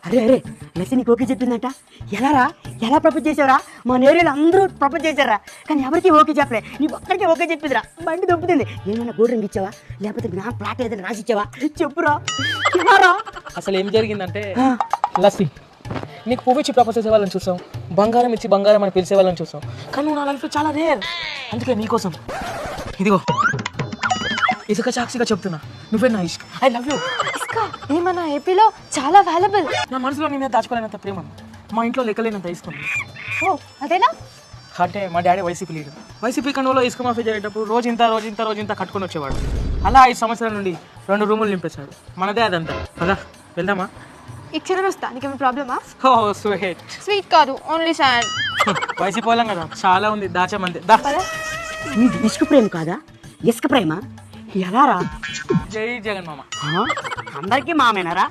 అరే అరే లక్ష్మి నీకు ఓకే చెప్పిందంట. ఎలా ప్రపోజ్ చేసావురా? మా ఏరియాలో అందరూ ప్రపోజ్ చేశారా, కానీ ఎవరికి ఓకే చెప్పలే. నీ ఒక్కడికి ఓకే చెప్పిందిరా. బండి దొబ్బుతుంది. ఏమైనా గోల్డ్ రింగ్ ఇచ్చావా, లేకపోతే నా ప్లాట్ ఏదైనా రాసి ఇచ్చావా? చెప్పురా. అసలు ఏం జరిగిందంటే లస్సీ, నీకు పువ్వు ఇచ్చి ప్రపోజ్ చేసే వాళ్ళని చూసాం, బంగారం ఇచ్చి బంగారం అని పిలిచే వాళ్ళని చూసాం, కానీ నువ్వు నా లైఫ్లో చాలా రేర్. అందుకే నీకోసం ఇదిగో ఇసుక సాక్షిగా చెప్తున్నా, నువ్వే నా ఇష్క్. I love you. ఇసుక ఏమన్నా ఏపీలో చాలా వాల్యుబుల్. నా మనసులో నీ మీద దాచుకోలేనంత ప్రేమ, మా ఇంట్లో లెక్కలేనంత ఇసుకుని. ఓ అదేనా? అంటే మా డాడీ వైసీపీ లీడర్. వైసీపీ కండువలో ఇసుక మాఫీ జరిగేటప్పుడు రోజు ఇంత కట్టుకొని వచ్చేవాడు. అలా 5 సంవత్సరాల నుండి 2 రూములు నింపేశాడు. మనదే అదంతా. కదా వెళ్దామా? ఈ క్షణం వస్తా. నీకేమైనా ప్రాబ్లమా? ఓ స్వీట్. స్వీట్ కాదు, ఓన్లీ సాడ్. వైసీపీ వాళ్ళం కదా, చాలా ఉంది దాచమంది. దా. నీది ఇసుక ప్రేమ కాదా? ఇసుక ప్రేమ ఎలారా? జై జగన్ మామ. అందరికీ మామేనారా?